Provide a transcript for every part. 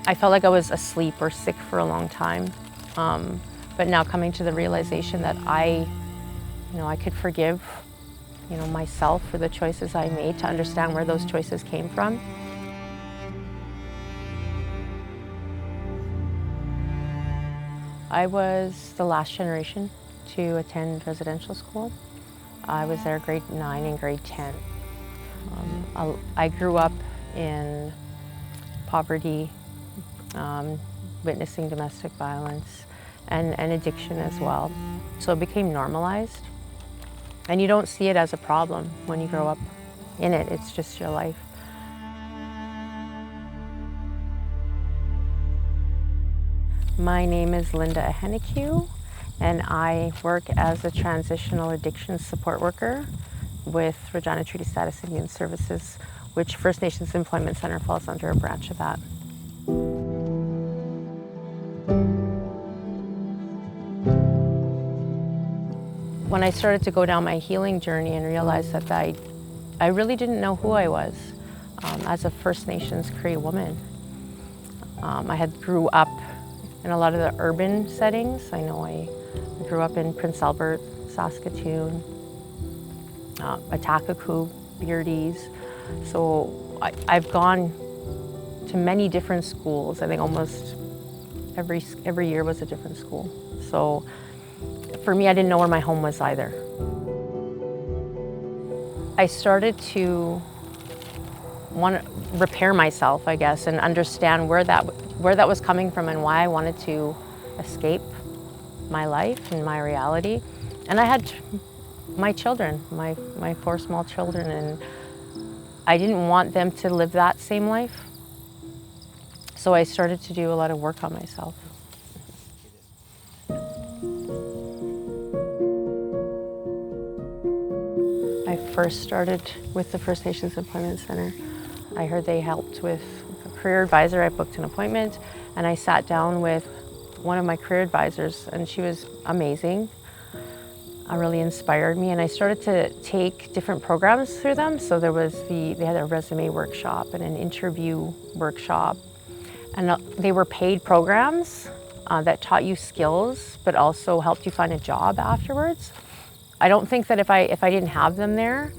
I felt like I was asleep or sick for a long time. But now coming to the realization that I could forgive, myself for the choices I made, to understand where those choices came from. I was the last generation to attend residential school. I was there grade 9 and grade 10. I grew up in poverty, witnessing domestic violence and addiction as well. So it became normalized. And you don't see it as a problem when you grow up in it. It's just your life. My name is Lynda Ahenakew, and I work as a transitional addiction support worker with Regina Treaty Status Indian Services, which First Nations Employment Center falls under a branch of that. When I started to go down my healing journey and realized that I really didn't know who I was as a First Nations Cree woman. I had grew up in a lot of the urban settings. I know I grew up in Prince Albert, Saskatoon, Ahenakew, Beardies. So I've gone to many different schools. I think almost every year was a different school. So for me, I didn't know where my home was either. I started to want to repair myself, I guess, and understand where that was coming from and why I wanted to escape my life and my reality. And I had my children, my 4 small children, and I didn't want them to live that same life. So I started to do a lot of work on myself. I first started with the First Nations Employment Center. I heard they helped with a career advisor. I booked an appointment and I sat down with one of my career advisors, and she was amazing. Really inspired me, and I started to take different programs through them. So they had a resume workshop and an interview workshop, and they were paid programs that taught you skills but also helped you find a job afterwards. I don't think that if I didn't have them there,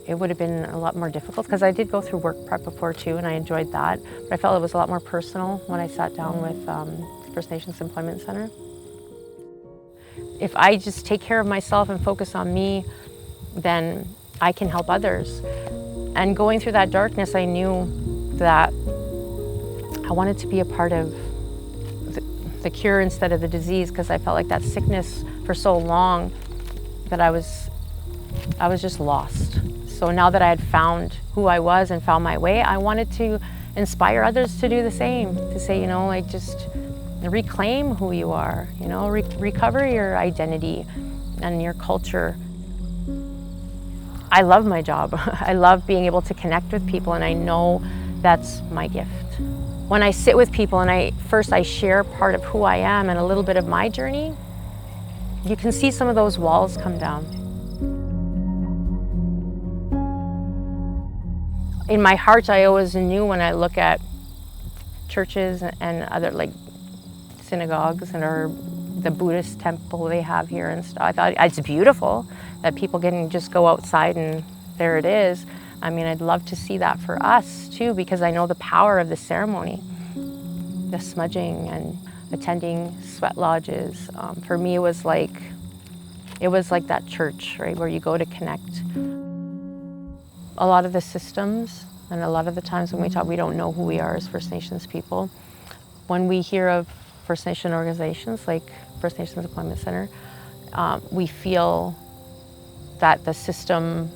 it would have been a lot more difficult, because I did go through work prep before too, and I enjoyed that. But I felt it was a lot more personal when I sat down with First Nations Employment Center. If I just take care of myself and focus on me, then I can help others. And going through that darkness, I knew that I wanted to be a part of the cure instead of the disease, because I felt like that sickness for so long that I was just lost. So now that I had found who I was and found my way, I wanted to inspire others to do the same, to say, like, just reclaim who you are, recover your identity and your culture. I love my job. I love being able to connect with people, and I know that's my gift. When I sit with people and I share part of who I am and a little bit of my journey, you can see some of those walls come down. In my heart, I always knew, when I look at churches and other synagogues or the Buddhist temple they have here and stuff, I thought it's beautiful that people can just go outside and there it is. I mean, I'd love to see that for us too, because I know the power of the ceremony, the smudging and attending sweat lodges. For me, it was like that church, right, where you go to connect. A lot of the systems, and a lot of the times when we talk, we don't know who we are as First Nations people. When we hear of First Nation organizations like First Nations Employment Center, we feel that the system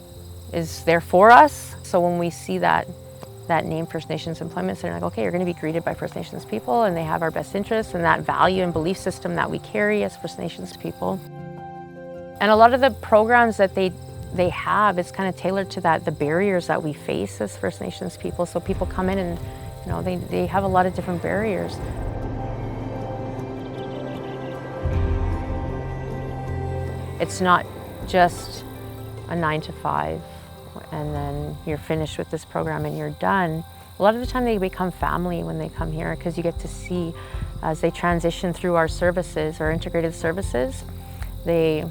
is there for us. So when we see that name, First Nations Employment Center, like, okay, you're going to be greeted by First Nations people, and they have our best interests and that value and belief system that we carry as First Nations people. And a lot of the programs that they have, it's kind of tailored to the barriers that we face as First Nations people. So people come in and they have a lot of different barriers. It's not just a 9 to 5 and then you're finished with this program and you're done. A lot of the time they become family when they come here, because you get to see as they transition through our services, our integrated services, you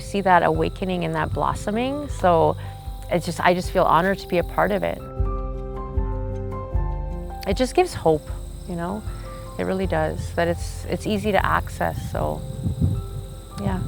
see that awakening and that blossoming. So I just feel honored to be a part of it. It just gives hope, it really does, that it's easy to access. So yeah.